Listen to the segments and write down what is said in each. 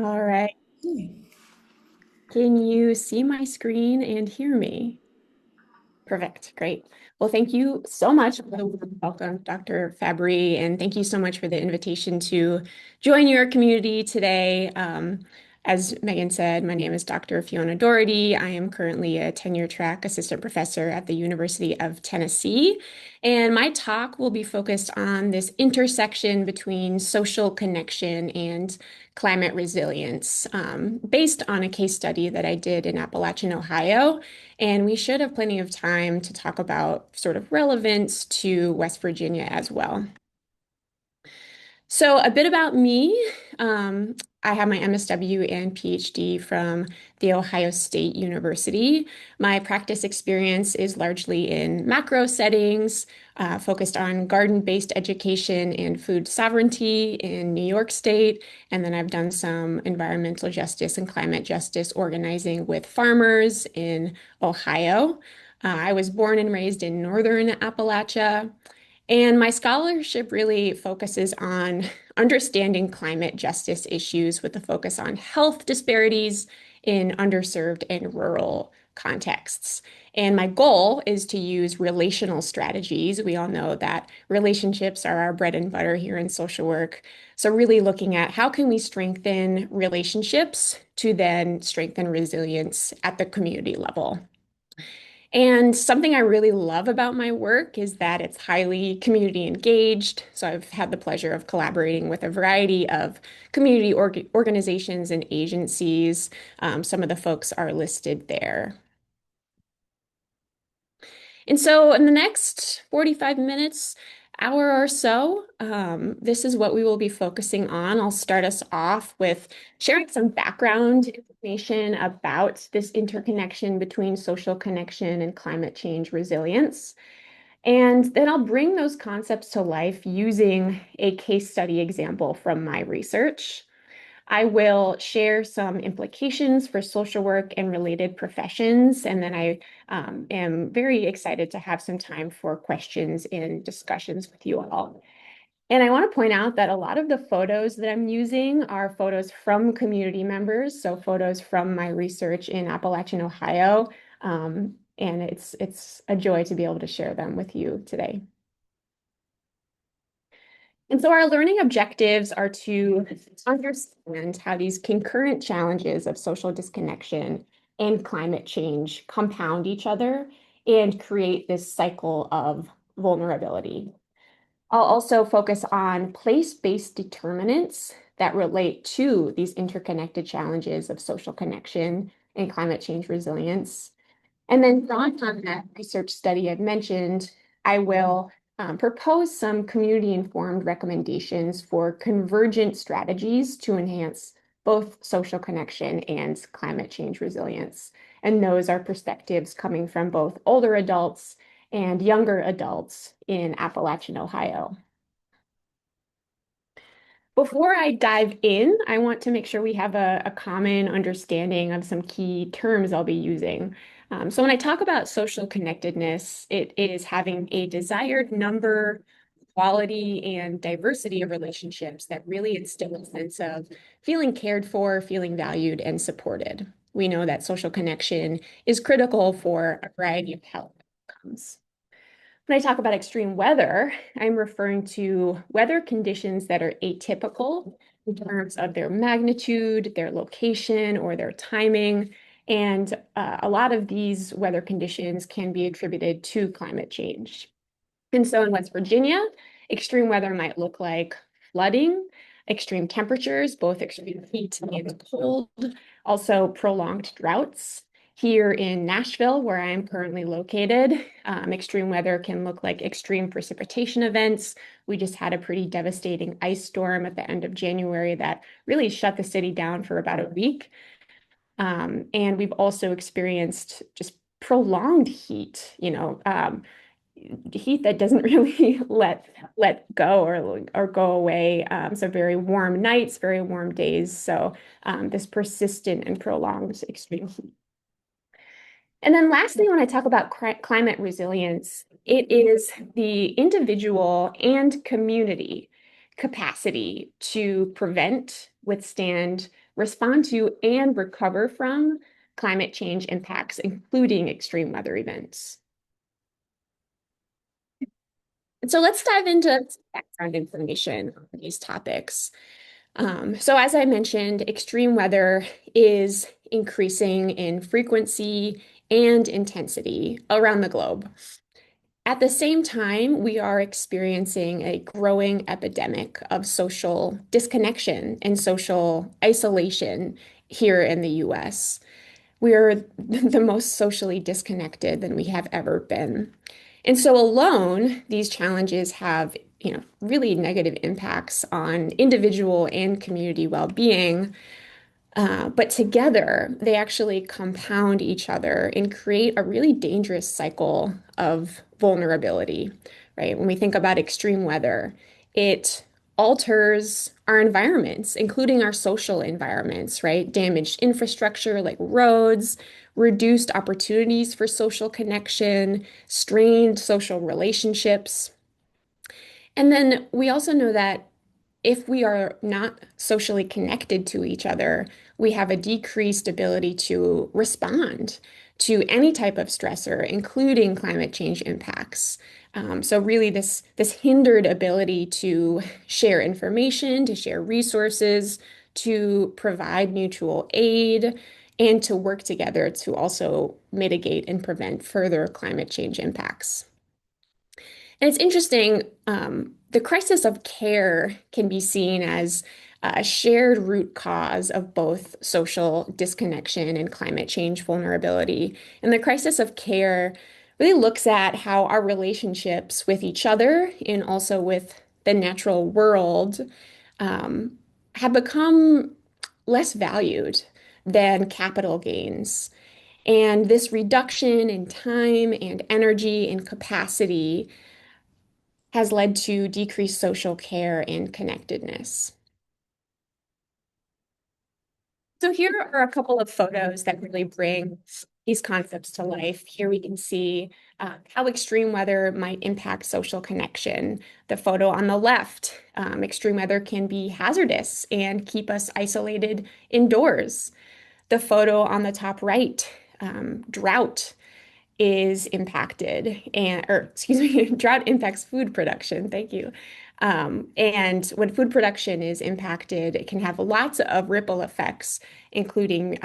All right. Can you see my screen and hear me? Perfect. Great. Well, thank you so much for the warm welcome, Dr. Fabry, and thank you so much for the invitation to join your community today. As Megan said, my name is Dr. Fiona Doherty. I am currently a tenure track assistant professor at the University of Tennessee, and my talk will be focused on this intersection between social connection and climate resilience, based on a case study that I did in Appalachian, Ohio. And we should have plenty of time to talk about sort of relevance to West Virginia as well. So, a bit about me. Um, I have my MSW and PhD from The Ohio State University. My practice experience is largely in macro settings, focused on garden-based education and food sovereignty in New York State. And then I've done some environmental justice and climate justice organizing with farmers in Ohio. I was born and raised in northern Appalachia. And my scholarship really focuses on understanding climate justice issues with a focus on health disparities in underserved and rural contexts. And my goal is to use relational strategies. We all know that relationships are our bread and butter here in social work. So really looking at how can we strengthen relationships to then strengthen resilience at the community level. And something I really love about my work is that it's highly community engaged. So I've had the pleasure of collaborating with a variety of community organizations and agencies. Some of the folks are listed there. And so in the next 45 minutes, hour or so, this is what we will be focusing on. I'll start us off with sharing some background information about this interconnection between social connection and climate change resilience. And then I'll bring those concepts to life using a case study example from my research. I will share some implications for social work and related professions, and then I am very excited to have some time for questions and discussions with you all. And I want to point out that a lot of the photos that I'm using are photos from community members, so photos from my research in Appalachian, Ohio, and it's a joy to be able to share them with you today. And so our learning objectives are to understand how these concurrent challenges of social disconnection and climate change compound each other and create this cycle of vulnerability. I'll also focus on place-based determinants that relate to these interconnected challenges of social connection and climate change resilience. And then drawing on that research study I've mentioned, I will propose some community-informed recommendations for convergent strategies to enhance both social connection and climate change resilience. And those are perspectives coming from both older adults and younger adults in Appalachian, Ohio. Before I dive in, I want to make sure we have a common understanding of some key terms I'll be using. So when I talk about social connectedness, it is having a desired number, quality, and diversity of relationships that really instill a sense of feeling cared for, feeling valued, and supported. We know that social connection is critical for a variety of health outcomes. When I talk about extreme weather, I'm referring to weather conditions that are atypical in terms of their magnitude, their location, or their timing. And a lot of these weather conditions can be attributed to climate change. And so in West Virginia, extreme weather might look like flooding, extreme temperatures, both extreme heat and cold, also prolonged droughts. Here in Nashville, where I am currently located, extreme weather can look like extreme precipitation events. We just had a pretty devastating ice storm at the end of January that really shut the city down for about a week. And we've also experienced just prolonged heat, heat that doesn't really let go or go away. So very warm nights, very warm days. So this persistent and prolonged extreme heat. And then lastly, when I talk about climate resilience, it is the individual and community capacity to prevent, withstand, respond to, and recover from climate change impacts, including extreme weather events. And so let's dive into some background information on these topics. So as I mentioned, extreme weather is increasing in frequency and intensity around the globe. At the same time, we are experiencing a growing epidemic of social disconnection and social isolation here in the US. We are the most socially disconnected than we have ever been. And so alone, these challenges have, really negative impacts on individual and community well-being. But together, they actually compound each other and create a really dangerous cycle of vulnerability, right? When we think about extreme weather, it alters our environments, including our social environments, right? Damaged infrastructure like roads, reduced opportunities for social connection, strained social relationships. And then we also know that if we are not socially connected to each other, we have a decreased ability to respond to any type of stressor, including climate change impacts. So really this hindered ability to share information, to share resources, to provide mutual aid, and to work together to also mitigate and prevent further climate change impacts. And it's interesting, the crisis of care can be seen as a shared root cause of both social disconnection and climate change vulnerability. And the crisis of care really looks at how our relationships with each other and also with the natural world um, have become less valued than capital gains. And this reduction in time and energy and capacity has led to decreased social care and connectedness. So here are a couple of photos that really bring these concepts to life. Here we can see how extreme weather might impact social connection. The photo on the left, extreme weather can be hazardous and keep us isolated indoors. The photo on the top right, drought is impacted or excuse me, drought impacts food production. Thank you. And when food production is impacted, it can have lots of ripple effects, including,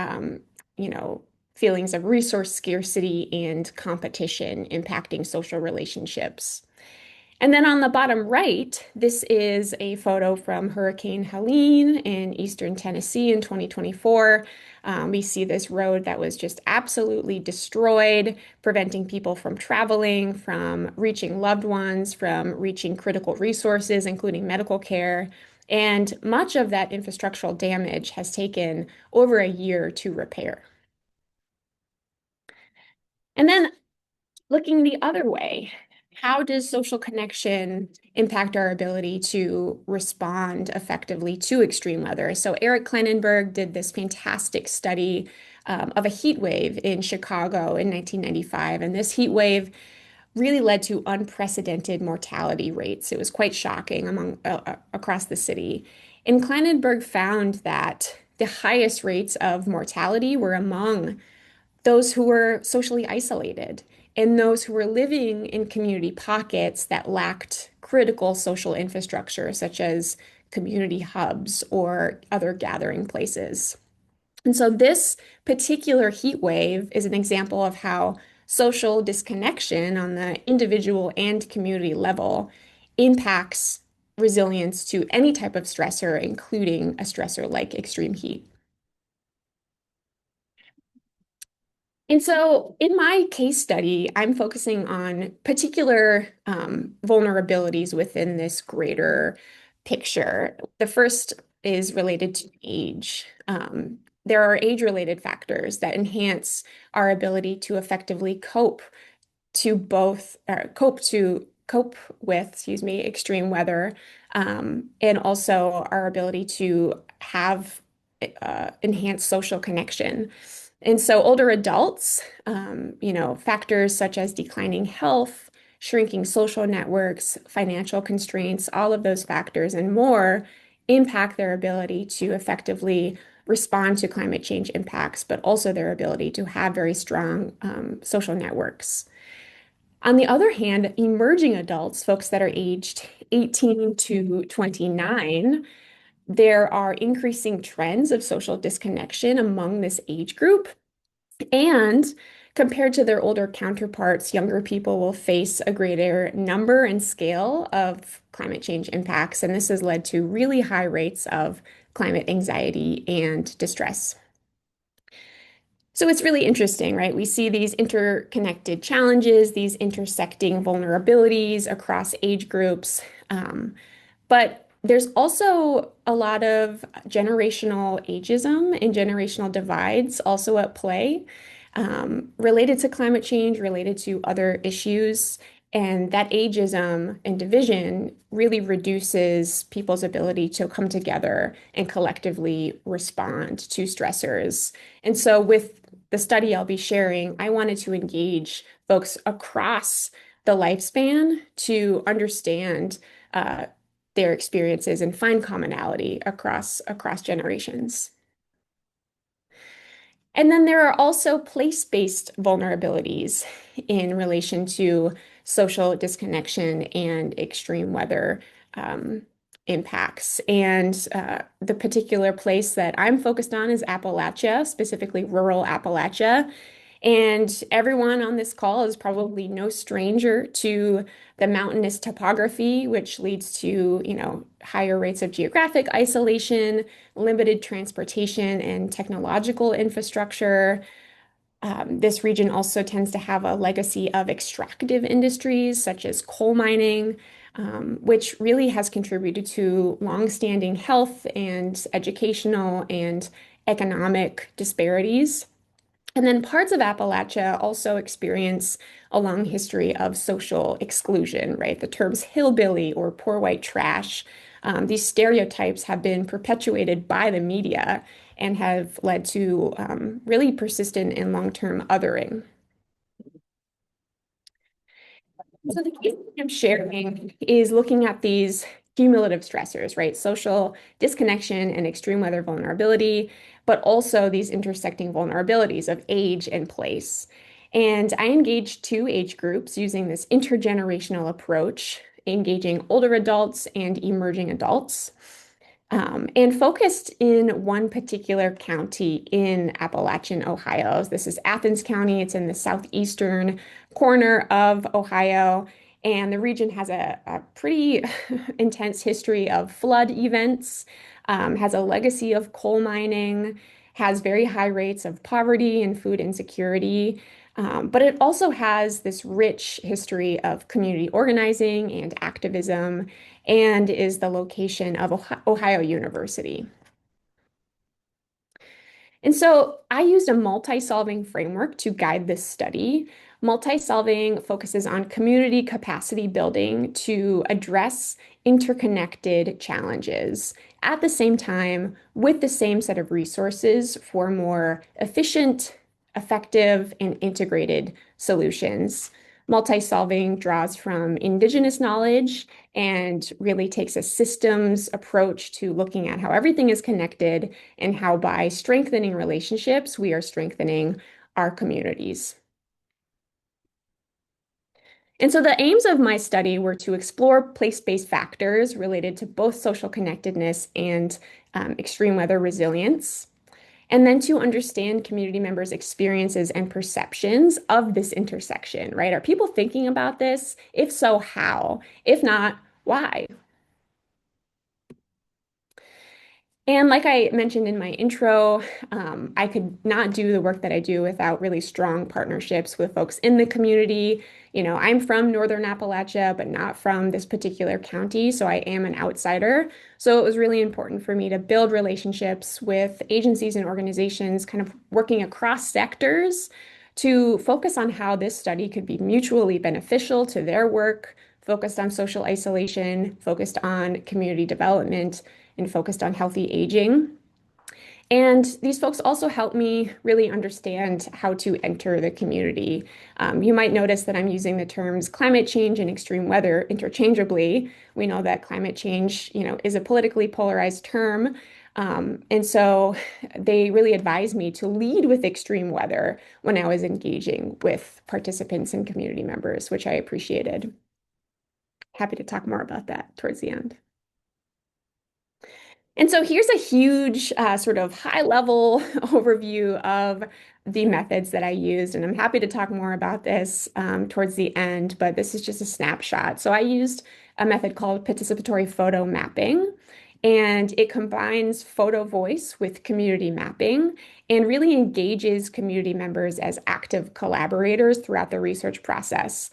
you know, feelings of resource scarcity and competition impacting social relationships. And then on the bottom right, this is a photo from Hurricane Helene in eastern Tennessee in 2024. We see this road that was just absolutely destroyed, preventing people from traveling, from reaching loved ones, from reaching critical resources, including medical care. And much of that infrastructural damage has taken over a year to repair. And then looking the other way, how does social connection impact our ability to respond effectively to extreme weather? So Eric Klinenberg did this fantastic study of a heat wave in Chicago in 1995, and this heat wave really led to unprecedented mortality rates. It was quite shocking across the city. And Klinenberg found that the highest rates of mortality were among those who were socially isolated and those who were living in community pockets that lacked critical social infrastructure, such as community hubs or other gathering places. And so, this particular heat wave is an example of how social disconnection on the individual and community level impacts resilience to any type of stressor, including a stressor like extreme heat. And so in my case study, I'm focusing on particular vulnerabilities within this greater picture. The first is related to age. There are age-related factors that enhance our ability to effectively cope with, excuse me, extreme weather, and also our ability to have enhanced social connection. And so older adults, factors such as declining health, shrinking social networks, financial constraints, all of those factors and more impact their ability to effectively respond to climate change impacts, but also their ability to have very strong social networks. On the other hand, emerging adults, folks that are aged 18 to 29, there are increasing trends of social disconnection among this age group. And compared to their older counterparts, younger people will face a greater number and scale of climate change impacts. And this has led to really high rates of climate anxiety and distress. So it's really interesting, right? We see these interconnected challenges, these intersecting vulnerabilities across age groups. But there's also a lot of generational ageism and generational divides also at play, related to climate change, related to other issues. And that ageism and division really reduces people's ability to come together and collectively respond to stressors. And so, with the study I'll be sharing, I wanted to engage folks across the lifespan to understand their experiences and find commonality across generations. And then there are also place-based vulnerabilities in relation to social disconnection and extreme weather um, impacts. And the particular place that I'm focused on is Appalachia, specifically rural Appalachia. And everyone on this call is probably no stranger to the mountainous topography, which leads to, higher rates of geographic isolation, limited transportation and technological infrastructure. This region also tends to have a legacy of extractive industries such as coal mining, which really has contributed to longstanding health and educational and economic disparities. And then parts of Appalachia also experience a long history of social exclusion, right? The terms hillbilly or poor white trash, these stereotypes have been perpetuated by the media and have led to really persistent and long-term othering. So the case I'm sharing is looking at these cumulative stressors, right? Social disconnection and extreme weather vulnerability, but also these intersecting vulnerabilities of age and place. And I engaged two age groups using this intergenerational approach, engaging older adults and emerging adults. And focused in one particular county in Appalachian, Ohio. This is Athens County. It's in the southeastern corner of Ohio. And the region has a pretty intense history of flood events, has a legacy of coal mining, has very high rates of poverty and food insecurity. But it also has this rich history of community organizing and activism, and is the location of Ohio University. And so I used a multi-solving framework to guide this study. Multi-solving focuses on community capacity building to address interconnected challenges at the same time with the same set of resources for more efficient, effective, and integrated solutions. Multi-solving draws from Indigenous knowledge and really takes a systems approach to looking at how everything is connected and how by strengthening relationships, we are strengthening our communities. And so the aims of my study were to explore place-based factors related to both social connectedness and extreme weather resilience, and then to understand community members' experiences and perceptions of this intersection, right? Are people thinking about this? If so, how? If not, why? And like I mentioned in my intro, I could not do the work that I do without really strong partnerships with folks in the community. I'm from Northern Appalachia, but not from this particular county, so I am an outsider. So it was really important for me to build relationships with agencies and organizations, kind of working across sectors to focus on how this study could be mutually beneficial to their work, focused on social isolation, focused on community development, and focused on healthy aging. And these folks also help me really understand how to enter the community. You might notice that I'm using the terms climate change and extreme weather interchangeably. We know that climate change, is a politically polarized term. And so they really advised me to lead with extreme weather when I was engaging with participants and community members, which I appreciated. Happy to talk more about that towards the end. And so here's a huge sort of high level overview of the methods that I used. And I'm happy to talk more about this towards the end, but this is just a snapshot. So I used a method called participatory photo mapping, and it combines photo voice with community mapping and really engages community members as active collaborators throughout the research process.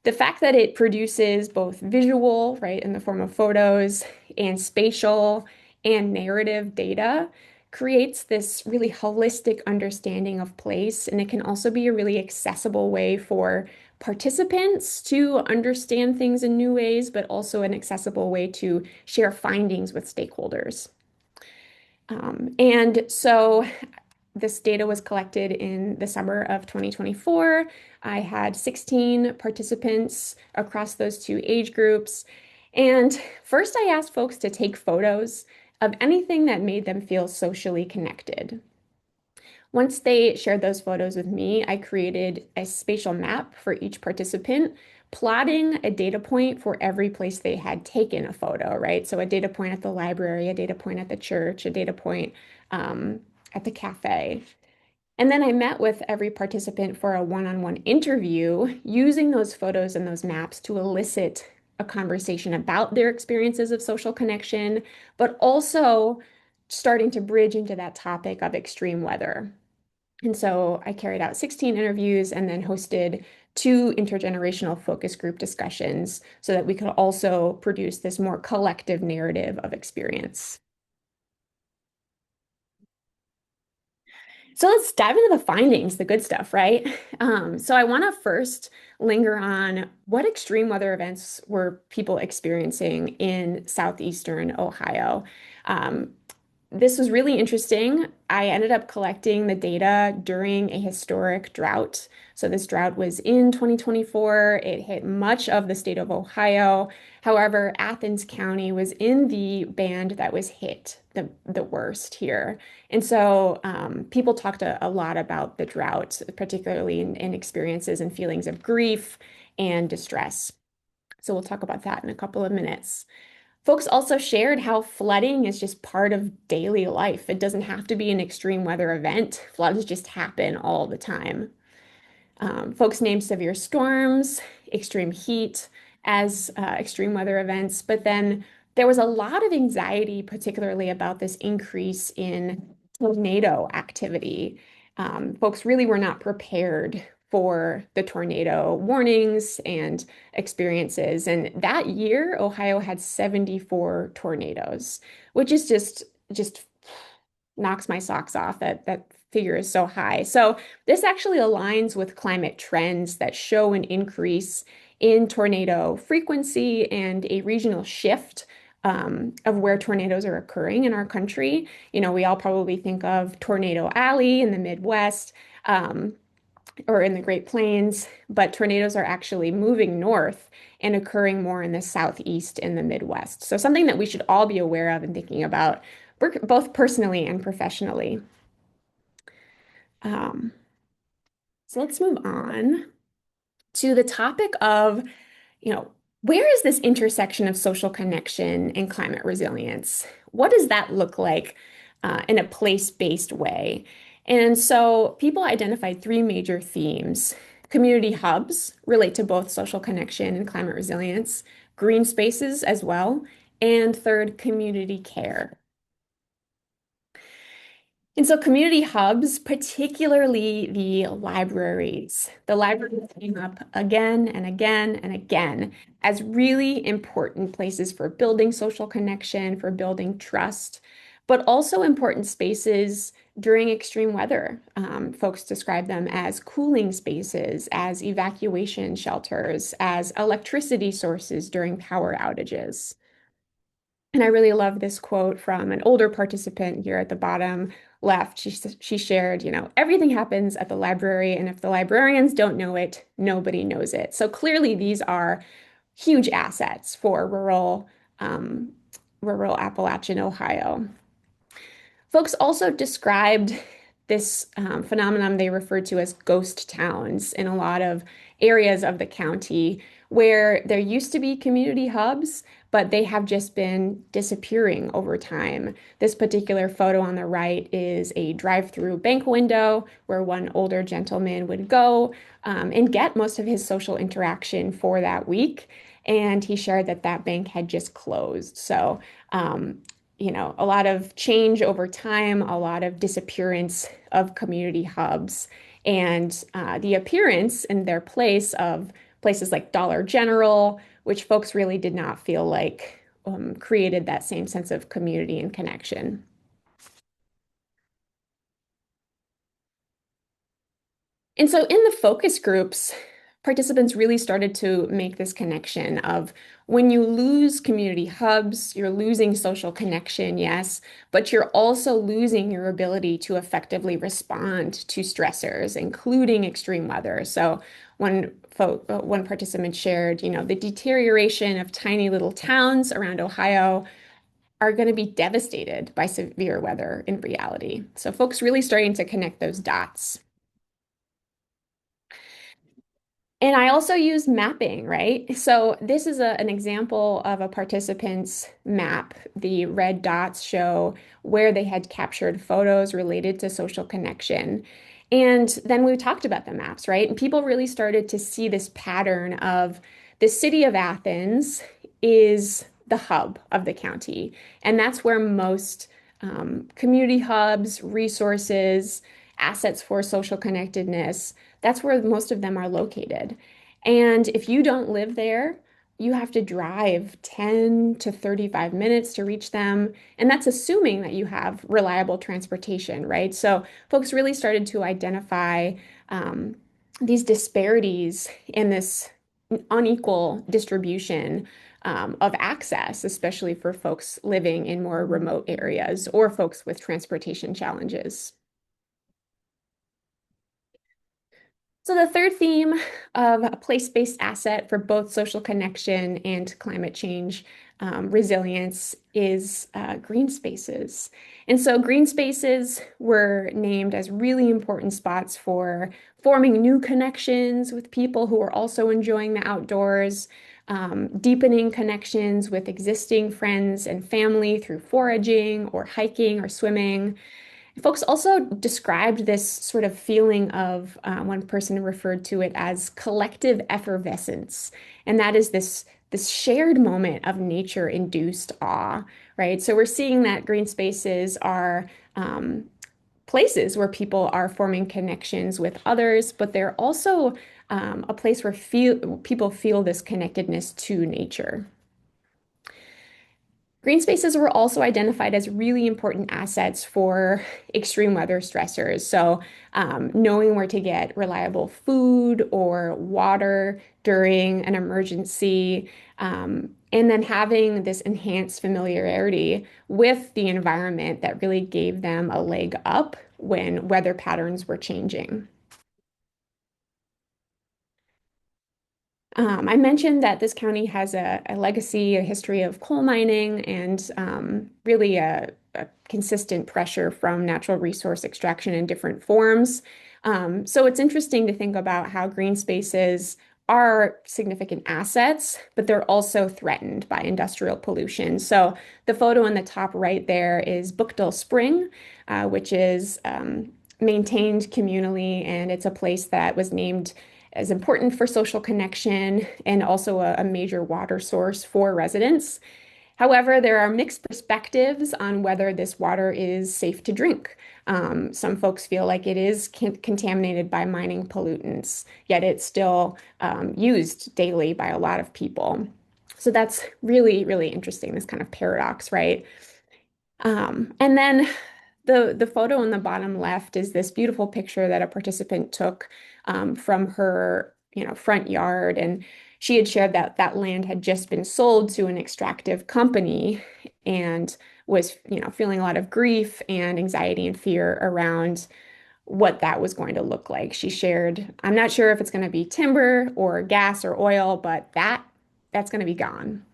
The fact that it produces both visual, right, in the form of photos, and spatial and narrative data creates this really holistic understanding of place. And it can also be a really accessible way for participants to understand things in new ways, but also an accessible way to share findings with stakeholders. And so this data was collected in the summer of 2024. I had 16 participants across those two age groups. And first, I asked folks to take photos of anything that made them feel socially connected. Once they shared those photos with me, I created a spatial map for each participant, plotting a data point for every place they had taken a photo, right? So a data point at the library, a data point at the church, a data point at the cafe. And then I met with every participant for a one-on-one interview using those photos and those maps to elicit a conversation about their experiences of social connection, but also starting to bridge into that topic of extreme weather. And so I carried out 16 interviews and then hosted two intergenerational focus group discussions so that we could also produce this more collective narrative of experience. So let's dive into the findings, the good stuff, right? So I want to first linger on what extreme weather events were people experiencing in southeastern Ohio. Um, this was really interesting. I ended up collecting the data during a historic drought. So this drought was in 2024. It hit much of the state of Ohio. However, Athens County was in the band that was hit the worst here. And so people talked a lot about the drought, particularly in experiences and feelings of grief and distress. So we'll talk about that in a couple of minutes. Folks also shared how flooding is just part of daily life. It doesn't have to be an extreme weather event. Floods just happen all the time. Folks named severe storms, extreme heat as extreme weather events, but then there was a lot of anxiety, particularly about this increase in tornado activity. Folks really were not prepared for the tornado warnings and experiences. And that year, Ohio had 74 tornadoes, which is just knocks my socks off. That figure is so high. So this actually aligns with climate trends that show an increase in tornado frequency and a regional shift of where tornadoes are occurring in our country. You know, we all probably think of Tornado Alley in the Midwest, or in the Great Plains, but tornadoes are actually moving north and occurring more in the southeast and the Midwest. So something that we should all be aware of and thinking about, both personally and professionally. Um, so let's move on to the topic of, you know, where is this intersection of social connection and climate resilience? What does that look like in a place-based way? And so people identified three major themes. Community hubs relate to both social connection and climate resilience, green spaces as well, and third, community care. And so community hubs, particularly the libraries came up again and again and again as really important places for building social connection, for building trust, but also important spaces during extreme weather. Folks describe them as cooling spaces, as evacuation shelters, as electricity sources during power outages. And I really love this quote from an older participant here at the bottom left. She shared, you know, everything happens at the library, and if the librarians don't know it, nobody knows it. So clearly, these are huge assets for rural Appalachian Ohio. Folks also described this phenomenon they referred to as ghost towns in a lot of areas of the county where there used to be community hubs, but they have just been disappearing over time. This particular photo on the right is a drive-through bank window where one older gentleman would go and get most of his social interaction for that week. And he shared that that bank had just closed. So, a lot of change over time, a lot of disappearance of community hubs, and the appearance in their place of places like Dollar General, which folks really did not feel like created that same sense of community and connection. And so in the focus groups, participants really started to make this connection of when you lose community hubs, you're losing social connection, yes, but you're also losing your ability to effectively respond to stressors, including extreme weather. So one participant shared, the deterioration of tiny little towns around Ohio are going to be devastated by severe weather in reality. So folks really starting to connect those dots. And I also use mapping, right? So this is an example of a participant's map. The red dots show where they had captured photos related to social connection. And then we talked about the maps, right? And people really started to see this pattern of the city of Athens is the hub of the county. And that's where most community hubs, resources, assets for social connectedness, that's where most of them are located. And if you don't live there, you have to drive 10 to 35 minutes to reach them. And that's assuming that you have reliable transportation, right? So folks really started to identify um, these disparities in this unequal distribution of access, especially for folks living in more remote areas or folks with transportation challenges. So the third theme of a place-based asset for both social connection and climate change resilience is green spaces. And so green spaces were named as really important spots for forming new connections with people who are also enjoying the outdoors, deepening connections with existing friends and family through foraging or hiking or swimming. Folks also described this sort of feeling of one person referred to it as collective effervescence, and that is this shared moment of nature-induced awe, right? So we're seeing that green spaces are places where people are forming connections with others, but they're also a place where people feel this connectedness to nature. Green spaces were also identified as really important assets for extreme weather stressors. So, knowing where to get reliable food or water during an emergency, and then having this enhanced familiarity with the environment that really gave them a leg up when weather patterns were changing. I mentioned that this county has a legacy, a history of coal mining, and really a consistent pressure from natural resource extraction in different forms. So it's interesting to think about how green spaces are significant assets, but they're also threatened by industrial pollution. So the photo in the top right there is Bookdale Spring, which is maintained communally, and it's a place that was named as important for social connection and also a major water source for residents. However, there are mixed perspectives on whether this water is safe to drink. Some folks feel like it is contaminated by mining pollutants, yet it's still used daily by a lot of people. So that's really, really interesting, this kind of paradox, right? And then the photo on the bottom left is this beautiful picture that a participant took from her, front yard, and she had shared that that land had just been sold to an extractive company and was, feeling a lot of grief and anxiety and fear around what that was going to look like. She shared, I'm not sure if it's going to be timber or gas or oil, but that's going to be gone.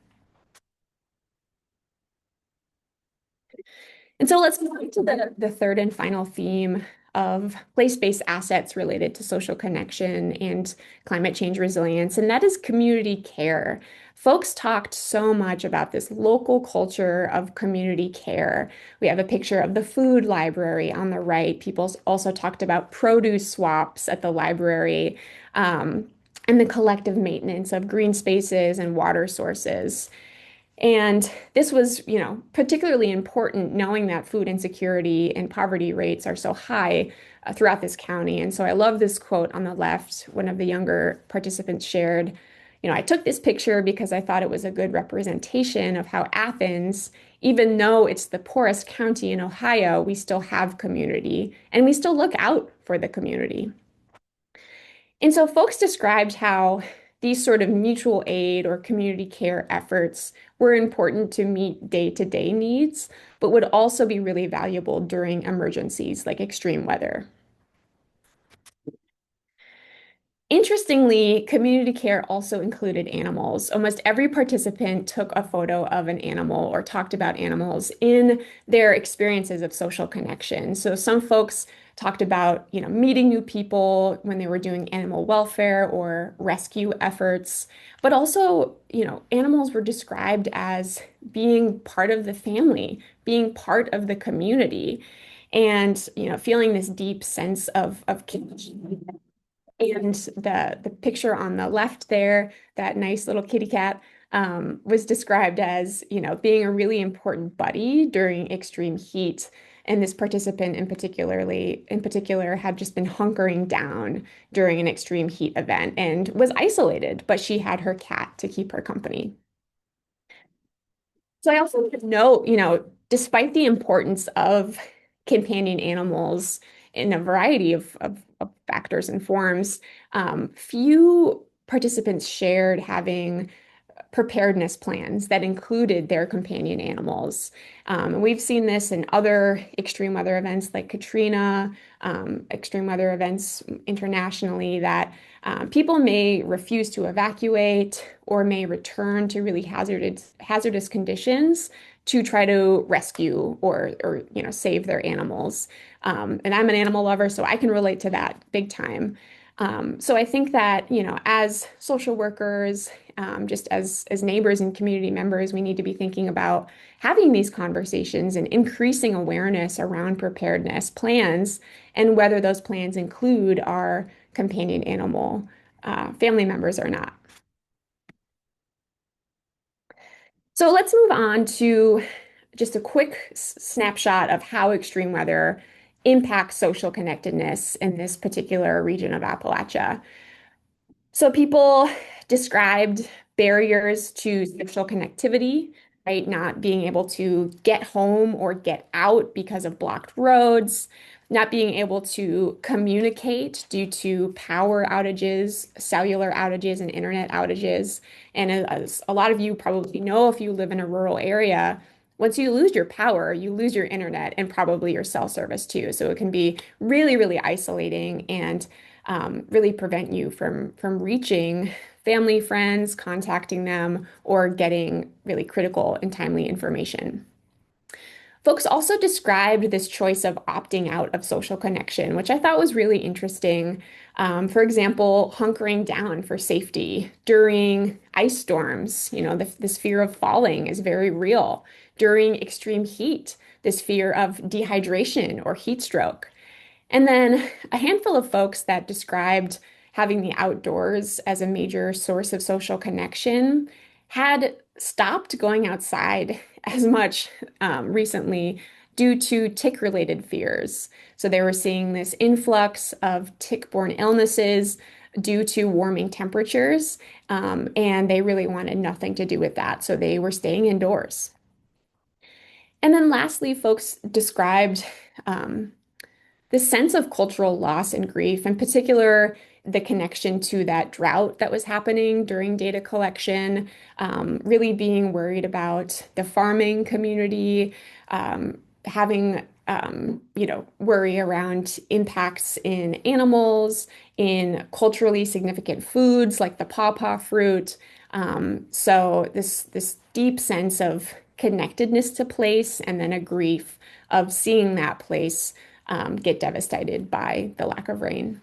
And so let's move on to the third and final theme of place-based assets related to social connection and climate change resilience, and that is community care. Folks talked so much about this local culture of community care. We have a picture of the food library on the right. People also talked about produce swaps at the library, and the collective maintenance of green spaces and water sources. And this was, particularly important knowing that food insecurity and poverty rates are so high throughout this county. And so I love this quote on the left. One of the younger participants shared, I took this picture because I thought it was a good representation of how Athens, even though it's the poorest county in Ohio, we still have community and we still look out for the community. And so folks described how these sort of mutual aid or community care efforts were important to meet day-to-day needs, but would also be really valuable during emergencies like extreme weather. Interestingly, community care also included animals. Almost every participant took a photo of an animal or talked about animals in their experiences of social connection. So some folks talked about, meeting new people when they were doing animal welfare or rescue efforts, but also, animals were described as being part of the family, being part of the community, and, feeling this deep sense of connection. And the picture on the left there, that nice little kitty cat, was described as, being a really important buddy during extreme heat. And this participant in particular had just been hunkering down during an extreme heat event and was isolated, but she had her cat to keep her company. So I also want to note, despite the importance of companion animals in a variety of factors and forms, few participants shared having preparedness plans that included their companion animals. And we've seen this in other extreme weather events like Katrina, extreme weather events internationally, that people may refuse to evacuate or may return to really hazardous conditions to try to rescue or save their animals. And I'm an animal lover, so I can relate to that big time. So I think that, as social workers, just as neighbors and community members, we need to be thinking about having these conversations and increasing awareness around preparedness plans and whether those plans include our companion animal family members or not. So let's move on to just a quick snapshot of how extreme weather impacts social connectedness in this particular region of Appalachia. So people described barriers to social connectivity, right? Not being able to get home or get out because of blocked roads, not being able to communicate due to power outages, cellular outages, and internet outages. And as a lot of you probably know, if you live in a rural area, once you lose your power, you lose your internet and probably your cell service too. So it can be really, really isolating and really prevent you from reaching family, friends, contacting them, or getting really critical and timely information. Folks also described this choice of opting out of social connection, which I thought was really interesting. For example, hunkering down for safety during ice storms. This fear of falling is very real. During extreme heat, this fear of dehydration or heat stroke. And then a handful of folks that described having the outdoors as a major source of social connection had stopped going outside as much recently due to tick-related fears. So they were seeing this influx of tick-borne illnesses due to warming temperatures, and they really wanted nothing to do with that. So they were staying indoors. And then lastly, folks described this sense of cultural loss and grief, in particular, the connection to that drought that was happening during data collection, really being worried about the farming community, having worry around impacts in animals, in culturally significant foods like the pawpaw fruit. So this deep sense of connectedness to place and then a grief of seeing that place get devastated by the lack of rain.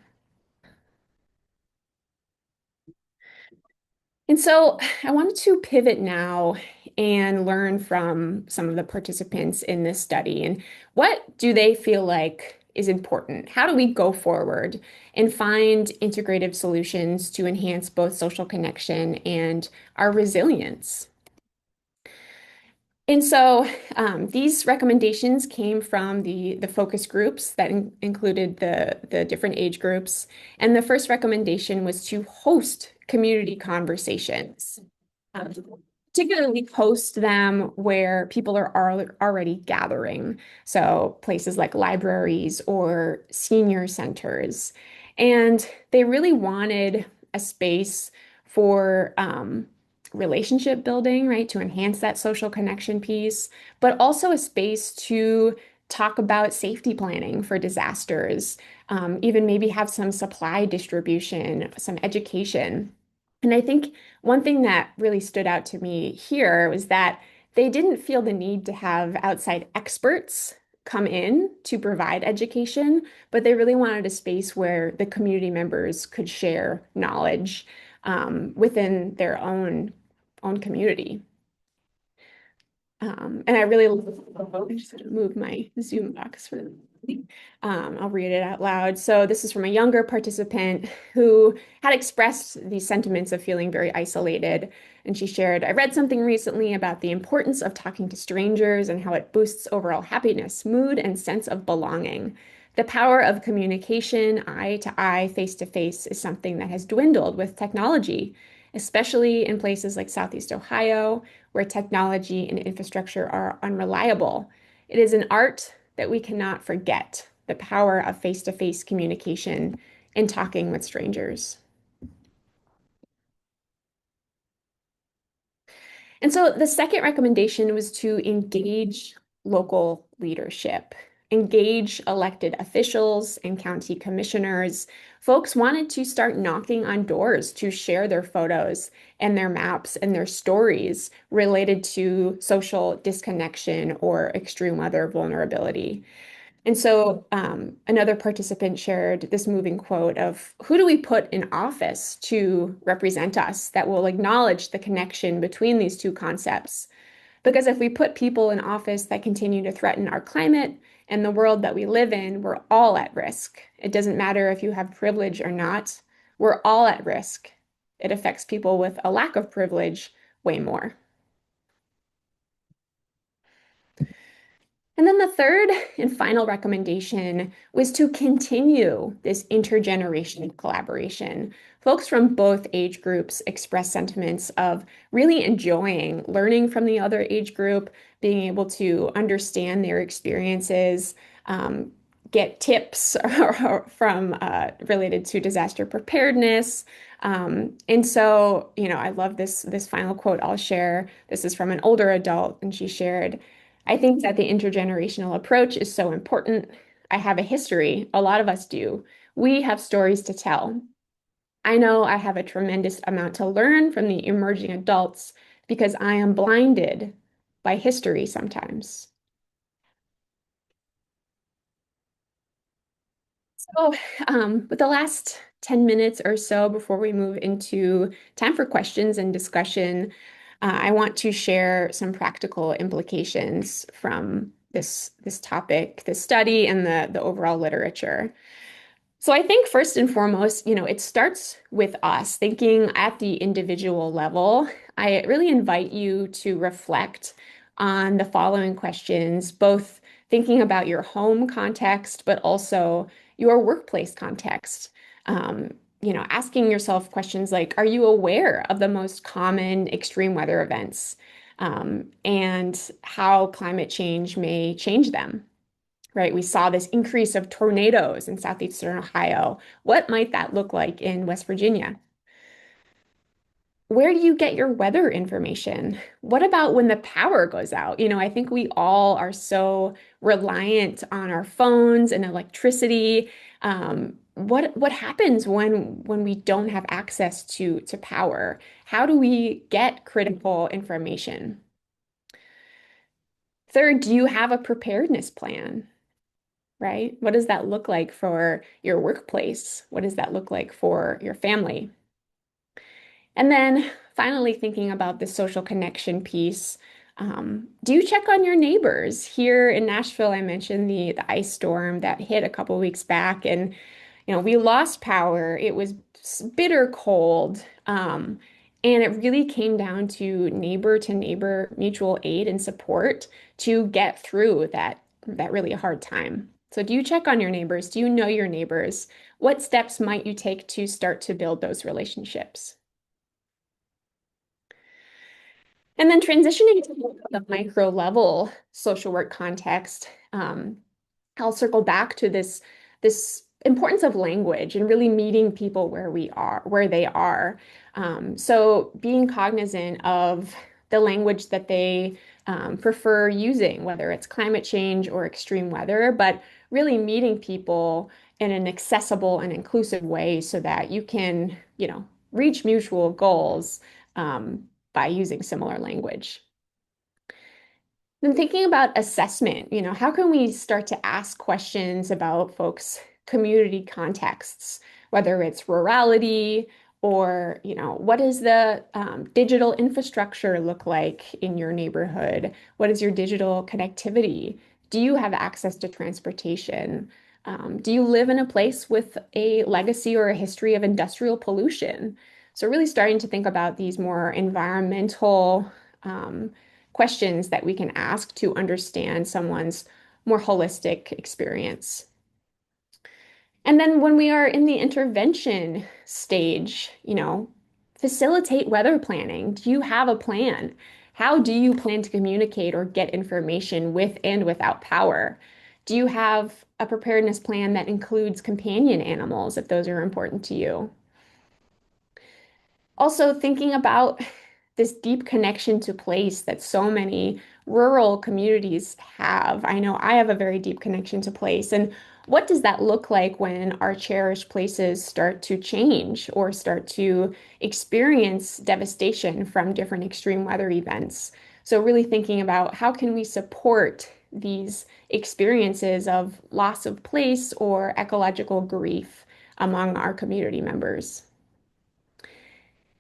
And so I wanted to pivot now and learn from some of the participants in this study. And what do they feel like is important? How do we go forward and find integrative solutions to enhance both social connection and our resilience? And so these recommendations came from the focus groups that included the different age groups. And the first recommendation was to host community conversations, um, particularly host them where people are already gathering. So places like libraries or senior centers. And they really wanted a space for relationship building, right, to enhance that social connection piece, but also a space to talk about safety planning for disasters, even maybe have some supply distribution, some education. And I think one thing that really stood out to me here was that they didn't feel the need to have outside experts come in to provide education, but they really wanted a space where the community members could share knowledge within their own community. And I really I just had to move my Zoom box for I'll read it out loud. So this is from a younger participant who had expressed these sentiments of feeling very isolated. And she shared, I read something recently about the importance of talking to strangers and how it boosts overall happiness, mood, and sense of belonging. The power of communication, eye to eye, face to face, is something that has dwindled with technology, especially in places like Southeast Ohio, where technology and infrastructure are unreliable. It is an art that we cannot forget the power of face-to-face communication and talking with strangers. And so the second recommendation was to engage local leadership, engage elected officials and county commissioners. Folks wanted to start knocking on doors to share their photos and their maps and their stories related to social disconnection or extreme weather vulnerability. And so another participant shared this moving quote of, who do we put in office to represent us that will acknowledge the connection between these two concepts? Because if we put people in office that continue to threaten our climate and the world that we live in, we're all at risk. It doesn't matter if you have privilege or not, we're all at risk. It affects people with a lack of privilege way more. And then the third and final recommendation was to continue this intergenerational collaboration. Folks from both age groups expressed sentiments of really enjoying learning from the other age group, being able to understand their experiences, get tips from related to disaster preparedness. And so, I love this final quote I'll share. This is from an older adult, and she shared, I think that the intergenerational approach is so important. I have a history, a lot of us do. We have stories to tell. I know I have a tremendous amount to learn from the emerging adults because I am blinded by history sometimes. So, with the last 10 minutes or so before we move into time for questions and discussion, I want to share some practical implications from this topic, this study, and the overall literature. So I think first and foremost, it starts with us thinking at the individual level. I really invite you to reflect on the following questions, both thinking about your home context, but also your workplace context. Asking yourself questions like, are you aware of the most common extreme weather events, and how climate change may change them? Right? We saw this increase of tornadoes in southeastern Ohio. What might that look like in West Virginia? Where do you get your weather information? What about when the power goes out? I think we all are so reliant on our phones and electricity. What happens when we don't have access to power? How do we get critical information? Third, do you have a preparedness plan, right? What does that look like for your workplace? What does that look like for your family? And then finally, thinking about the social connection piece, do you check on your neighbors? Here in Nashville, I mentioned the ice storm that hit a couple weeks back, and we lost power. It was bitter cold, and it really came down to neighbor mutual aid and support to get through that really hard time. So, do you check on your neighbors? Do you know your neighbors? What steps might you take to start to build those relationships? And then transitioning to the micro level social work context, I'll circle back to this importance of language and really meeting people where they are. So being cognizant of the language that they prefer using, whether it's climate change or extreme weather, but really meeting people in an accessible and inclusive way so that you can, reach mutual goals by using similar language. Then thinking about assessment, how can we start to ask questions about folks' community contexts, whether it's rurality or, what does the digital infrastructure look like in your neighborhood? What is your digital connectivity? Do you have access to transportation? Do you live in a place with a legacy or a history of industrial pollution? So really starting to think about these more environmental questions that we can ask to understand someone's more holistic experience. And then when we are in the intervention stage, facilitate weather planning. Do you have a plan? How do you plan to communicate or get information with and without power? Do you have a preparedness plan that includes companion animals if those are important to you? Also, thinking about this deep connection to place that so many rural communities have. I know I have a very deep connection to place. And what does that look like when our cherished places start to change or start to experience devastation from different extreme weather events? So, really thinking about how can we support these experiences of loss of place or ecological grief among our community members.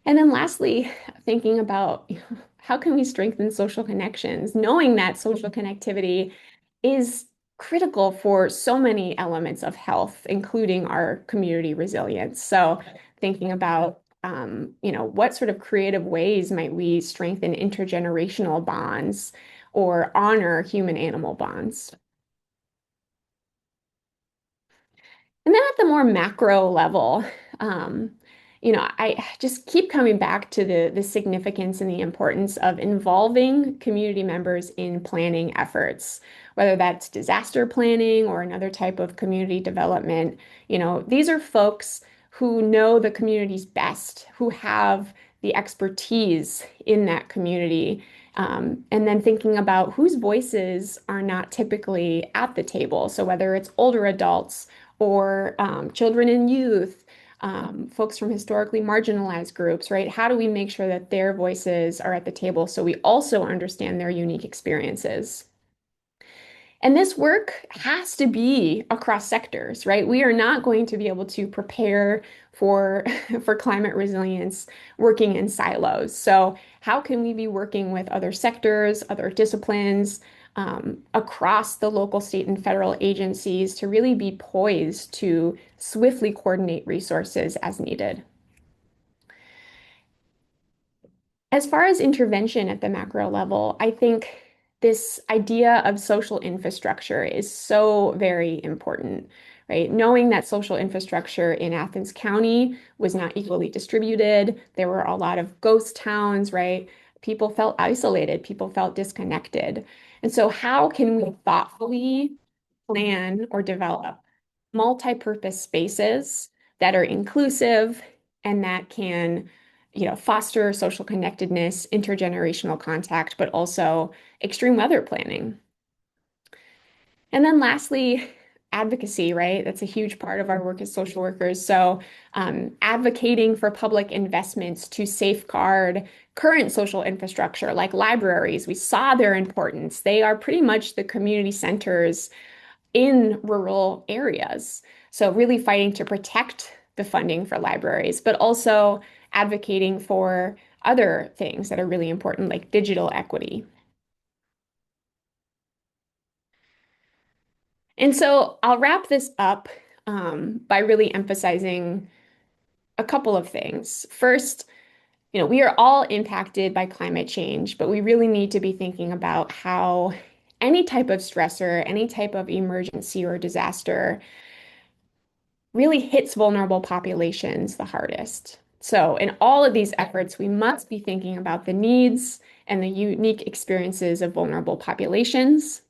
And then lastly, thinking about how can we strengthen social connections, knowing that social connectivity is critical for so many elements of health, including our community resilience. So thinking about what sort of creative ways might we strengthen intergenerational bonds or honor human animal bonds? And then at the more macro level, um, I just keep coming back to the significance and the importance of involving community members in planning efforts, whether that's disaster planning or another type of community development. These are folks who know the communities best, who have the expertise in that community. And then thinking about whose voices are not typically at the table. So whether it's older adults, or children and youth, folks from historically marginalized groups, right? How do we make sure that their voices are at the table so we also understand their unique experiences? And this work has to be across sectors, right? We are not going to be able to prepare for for climate resilience working in silos. So how can we be working with other sectors, other disciplines, across the local, state, and federal agencies to really be poised to swiftly coordinate resources as needed? As far as intervention at the macro level, I think this idea of social infrastructure is so very important, right? Knowing that social infrastructure in Athens County was not equally distributed, there were a lot of ghost towns, right? People felt isolated, people felt disconnected. And so, how can we thoughtfully plan or develop multi-purpose spaces that are inclusive and that can, foster social connectedness, intergenerational contact, but also extreme weather planning? And then lastly, advocacy, right? That's a huge part of our work as social workers. So, advocating for public investments to safeguard current social infrastructure like libraries. We saw their importance. They are pretty much the community centers in rural areas. So, really fighting to protect the funding for libraries, but also advocating for other things that are really important, like digital equity. And so I'll wrap this up by really emphasizing a couple of things. First, we are all impacted by climate change, but we really need to be thinking about how any type of stressor, any type of emergency or disaster really hits vulnerable populations the hardest. So, in all of these efforts, we must be thinking about the needs and the unique experiences of vulnerable populations.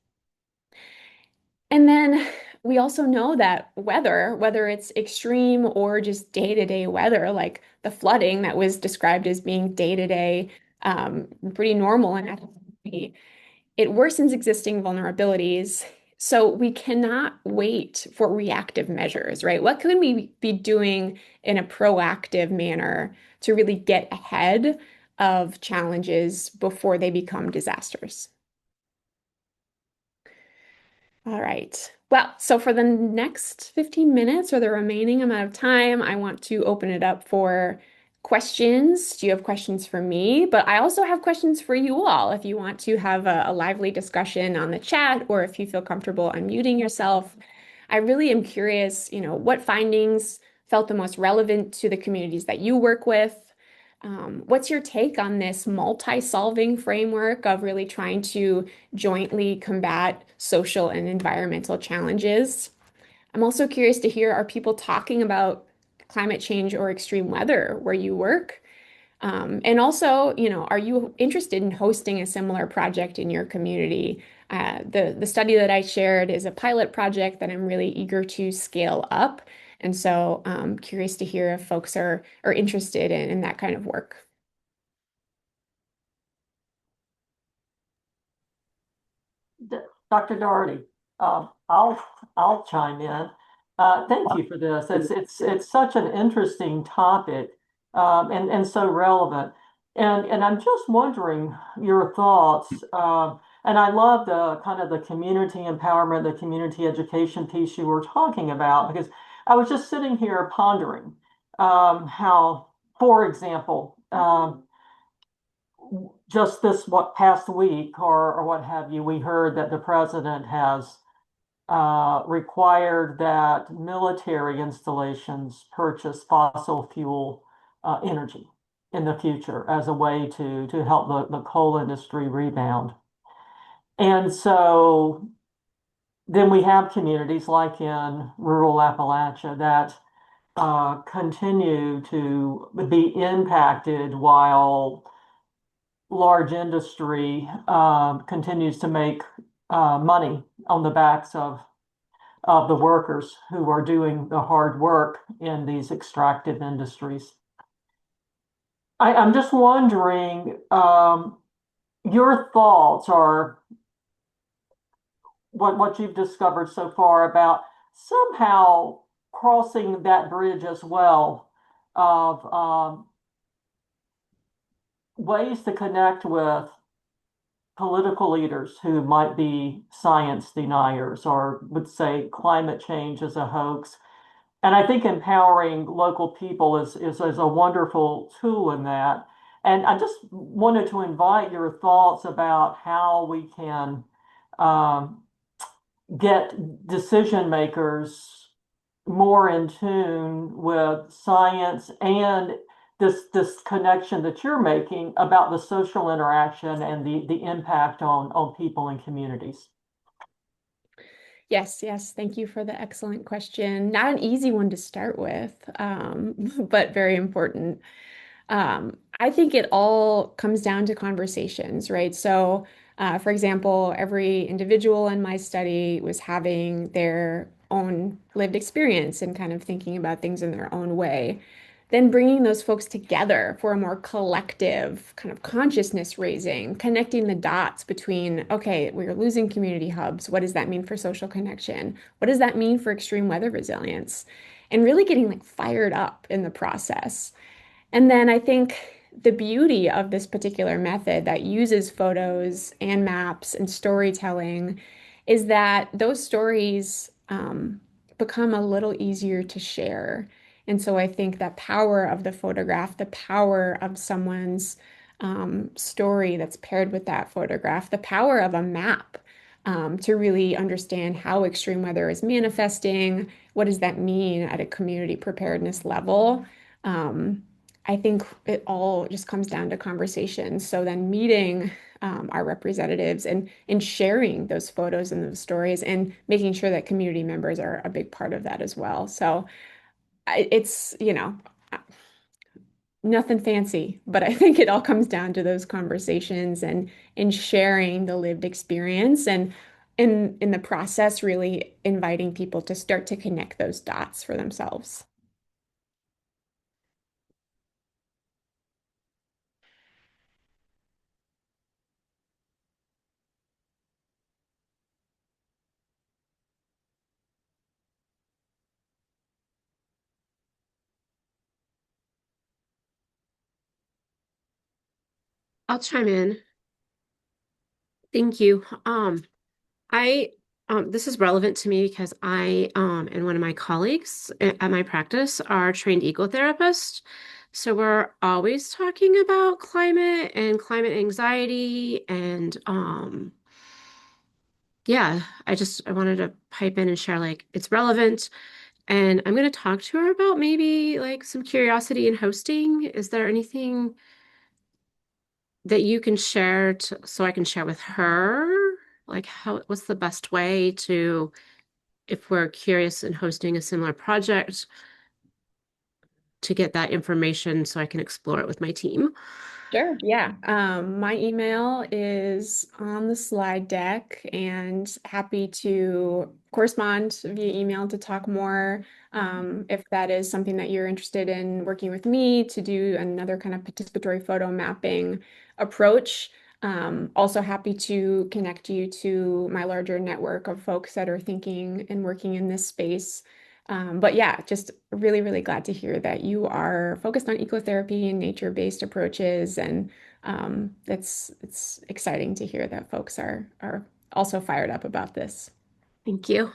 And then we also know that weather, whether it's extreme or just day-to-day weather, like the flooding that was described as being day-to-day, pretty normal and it worsens existing vulnerabilities. So we cannot wait for reactive measures, right? What can we be doing in a proactive manner to really get ahead of challenges before they become disasters? All right. Well, so for the next 15 minutes or the remaining amount of time, I want to open it up for questions. Do you have questions for me? But I also have questions for you all if you want to have a lively discussion on the chat or if you feel comfortable unmuting yourself. I really am curious, what findings felt the most relevant to the communities that you work with? What's your take on this multi-solving framework of really trying to jointly combat social and environmental challenges? I'm also curious to hear, are people talking about climate change or extreme weather where you work? And also, are you interested in hosting a similar project in your community? The study that I shared is a pilot project that I'm really eager to scale up. And so curious to hear if folks are interested in that kind of work. D- Dr. Doherty, I'll chime in. Thank you for this. It's such an interesting topic, and so relevant. And I'm just wondering your thoughts. And I love the kind of the community empowerment, the community education piece you were talking about, because I was just sitting here pondering how, for example, just this what past week or what have you, we heard that the president has required that military installations purchase fossil fuel energy in the future as a way to help the coal industry rebound. And so then we have communities like in rural Appalachia that continue to be impacted while large industry continues to make money on the backs of the workers who are doing the hard work in these extractive industries. I'm just wondering, your thoughts are what you've discovered so far about somehow crossing that bridge as well of ways to connect with political leaders who might be science deniers or would say climate change is a hoax. And I think empowering local people is a wonderful tool in that. And I just wanted to invite your thoughts about how we can um, get decision makers more in tune with science and this connection that you're making about the social interaction and the impact on people and communities. Yes, yes. Thank you for the excellent question. Not an easy one to start with, but very important. I think it all comes down to conversations, right? So, for example, every individual in my study was having their own lived experience and kind of thinking about things in their own way. then bringing those folks together for a more collective kind of consciousness raising, connecting the dots between, okay, we're losing community hubs. What does that mean for social connection? What does that mean for extreme weather resilience? And really getting like fired up in the process. And then I think the beauty of this particular method that uses photos and maps and storytelling is that those stories become a little easier to share. And so I think that power of the photograph, the power of someone's story that's paired with that photograph, the power of a map to really understand how extreme weather is manifesting, what does that mean at a community preparedness level. Um, I think it all just comes down to conversation. So then meeting our representatives and sharing those photos and those stories and making sure that community members are a big part of that as well. So it's, nothing fancy, but I think it all comes down to those conversations and sharing the lived experience and in the process really inviting people to start to connect those dots for themselves. I'll chime in. Thank you. I this is relevant to me because I and one of my colleagues at my practice are trained ecotherapists. So we're always talking about climate and climate anxiety and yeah, I wanted to pipe in and share like it's relevant and I'm going to talk to her about maybe like some curiosity in hosting. Is there anything that you can share so I can share with her? Like what's the best way to, if we're curious in hosting a similar project, to get that information so I can explore it with my team? Sure. Yeah. My email is on the slide deck and happy to correspond via email to talk more. If that is something that you're interested in working with me to do another kind of participatory photo mapping approach. Also happy to connect you to my larger network of folks that are thinking and working in this space. But yeah, just really, really glad to hear that you are focused on ecotherapy and nature-based approaches, and it's exciting to hear that folks are also fired up about this. Thank you.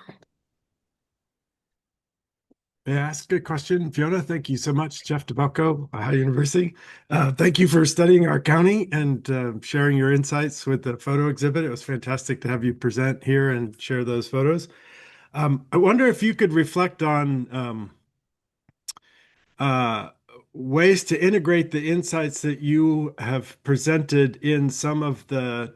May I ask a question, Fiona? Thank you so much, Jeff DeBelco, Ohio University. Thank you for studying our county and sharing your insights with the photo exhibit. It was fantastic to have you present here and share those photos. I wonder if you could reflect on uh, ways to integrate the insights that you have presented in some of the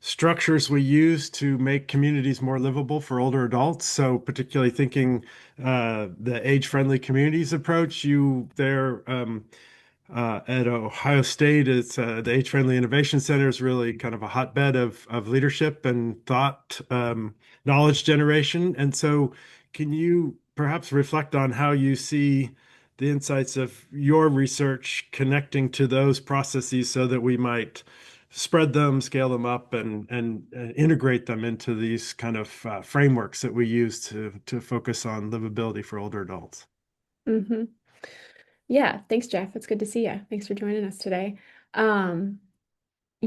structures we use to make communities more livable for older adults. So particularly thinking the age-friendly communities approach, you there at Ohio State, it's the Age-Friendly Innovation Center is really kind of a hotbed of leadership and thought, knowledge generation. And so can you perhaps reflect on how you see the insights of your research connecting to those processes so that we might spread them, scale them up, and integrate them into these kind of frameworks that we use to focus on livability for older adults. Hmm. Yeah, thanks, Jeff. It's good to see you. Thanks for joining us today. Um,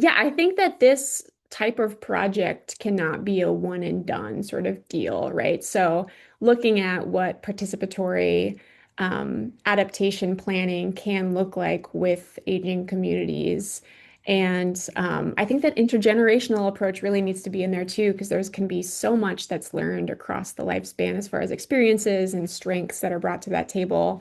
Yeah, I think that this type of project cannot be a one and done sort of deal, right? So, looking at what participatory adaptation planning can look like with aging communities. And I think that intergenerational approach really needs to be in there too, because there's can be so much that's learned across the lifespan as far as experiences and strengths that are brought to that table.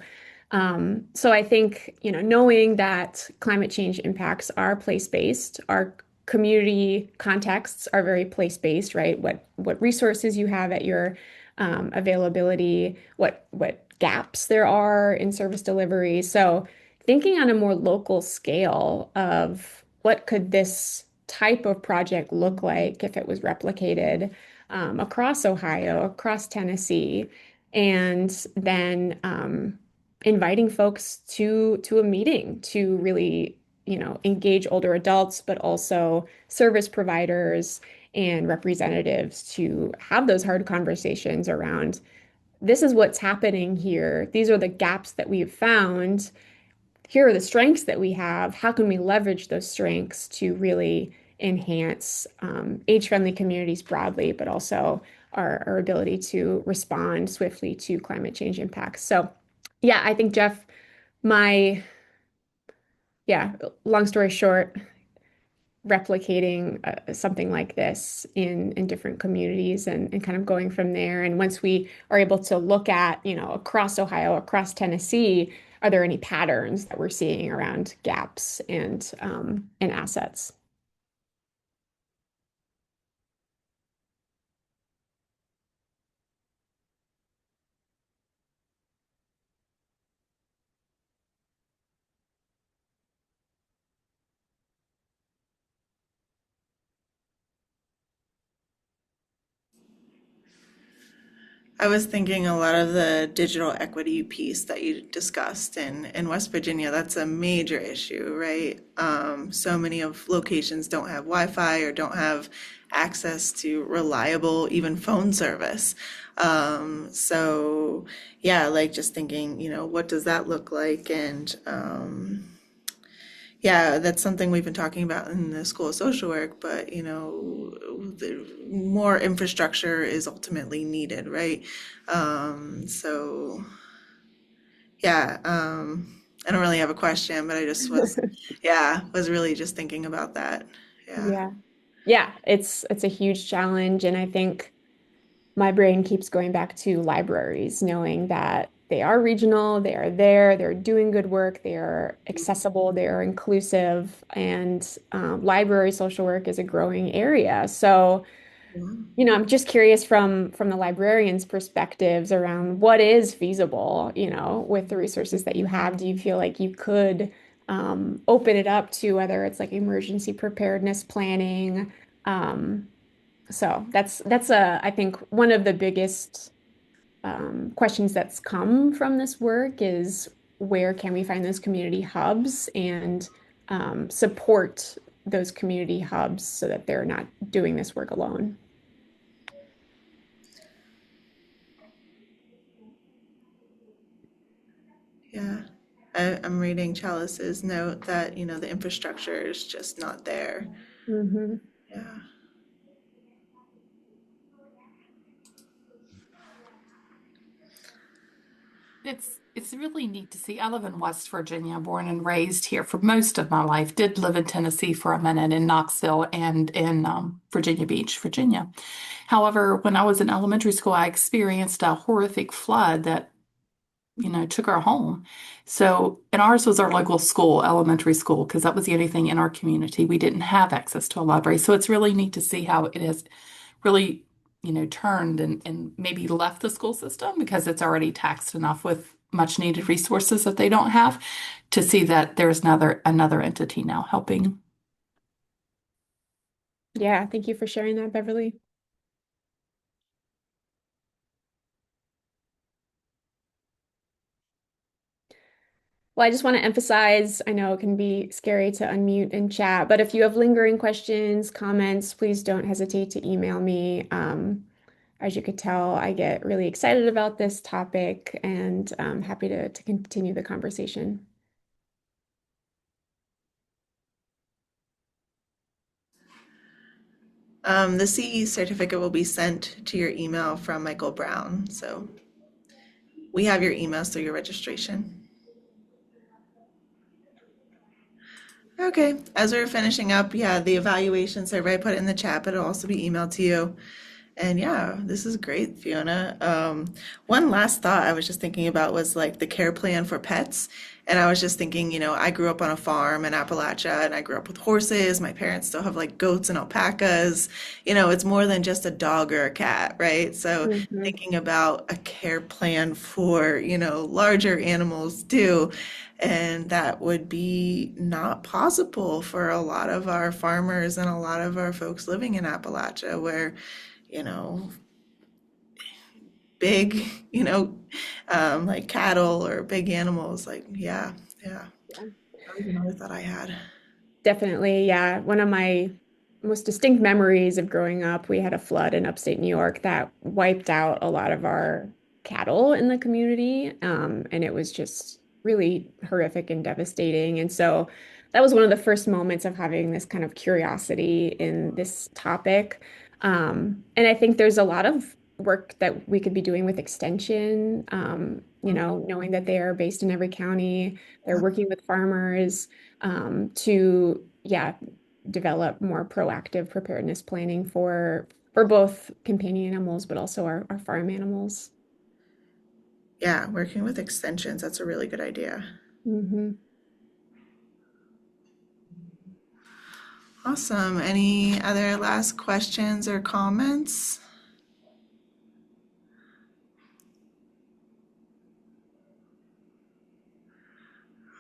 So I think, knowing that climate change impacts are place-based, our community contexts are very place-based, right? What resources you have at your availability, what gaps there are in service delivery. So thinking on a more local scale of what could this type of project look like if it was replicated across Ohio, across Tennessee, and then inviting folks to a meeting to really, engage older adults, but also service providers and representatives to have those hard conversations around this is what's happening here. These are the gaps that we've found. Here are the strengths that we have. How can we leverage those strengths to really enhance age-friendly communities broadly, but also our ability to respond swiftly to climate change impacts? So, yeah, I think, Jeff, my, yeah, long story short, replicating something like this in different communities and kind of going from there. And once we are able to look at, across Ohio, across Tennessee, are there any patterns that we're seeing around gaps and assets? I was thinking a lot of the digital equity piece that you discussed in West Virginia, that's a major issue, right? So many of locations don't have Wi-Fi or don't have access to reliable even phone service. So yeah, like just thinking, what does that look like? And yeah, that's something we've been talking about in the School of Social Work, but the more infrastructure is ultimately needed, right? So yeah, I don't really have a question, but I just was, yeah, was really just thinking about that. Yeah. Yeah. Yeah, it's a huge challenge, and I think my brain keeps going back to libraries, knowing that they are regional, they are there, they're doing good work, they are accessible, they are inclusive, and library social work is a growing area. So, I'm just curious from the librarian's perspectives around what is feasible, with the resources that you have. Do you feel like you could open it up to whether it's like emergency preparedness planning? Um, so that's I think one of the biggest questions that's come from this work is where can we find those community hubs and support those community hubs so that they're not doing this work alone. Yeah. I'm reading Chalice's note that, the infrastructure is just not there. Hmm. Yeah. It's really neat to see. I live in West Virginia, born and raised here for most of my life. Did live in Tennessee for a minute in Knoxville and in Virginia Beach, Virginia. However, when I was in elementary school, I experienced a horrific flood that, took our home. So, and ours was our local school, elementary school, because that was the only thing in our community. We didn't have access to a library. So it's really neat to see how it has really, turned and maybe left the school system because it's already taxed enough with much needed resources that they don't have to see that there's another entity now helping. Yeah, thank you for sharing that, Beverly. Well, I just want to emphasize, I know it can be scary to unmute and chat, but if you have lingering questions, comments, please don't hesitate to email me. As you could tell, I get really excited about this topic and I'm happy to continue the conversation. The CE certificate will be sent to your email from Michael Brown. So we have your emails through your registration. Okay, as we're finishing up, yeah, the evaluation survey, I put it in the chat, but it'll also be emailed to you. And yeah, this is great, Fiona. One last thought I was just thinking about was like the care plan for pets. And I was just thinking, I grew up on a farm in Appalachia and I grew up with horses. My parents still have like goats and alpacas. It's more than just a dog or a cat, right? So Mhm. thinking about a care plan for, larger animals too. And that would be not possible for a lot of our farmers and a lot of our folks living in Appalachia where you know, big, like cattle or big animals. Like, yeah, yeah. That was another thought I had. Definitely, yeah. One of my most distinct memories of growing up, we had a flood in upstate New York that wiped out a lot of our cattle in the community. And it was just really horrific and devastating. And so that was one of the first moments of having this kind of curiosity in this topic. And I think there's a lot of work that we could be doing with extension, knowing that they are based in every county, they're working with farmers to develop more proactive preparedness planning for both companion animals but also our farm animals. Yeah, working with extensions, that's a really good idea. Hmm. Awesome. Any other last questions or comments?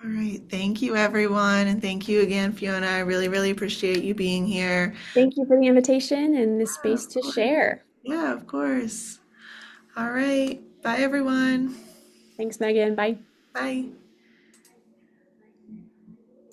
All right. Thank you, everyone. And thank you again, Fiona. I really, really appreciate you being here. Thank you for the invitation and the Yeah, space of to course. share. Yeah, of course. All right. Bye, everyone. Thanks, Megan. Bye. Bye.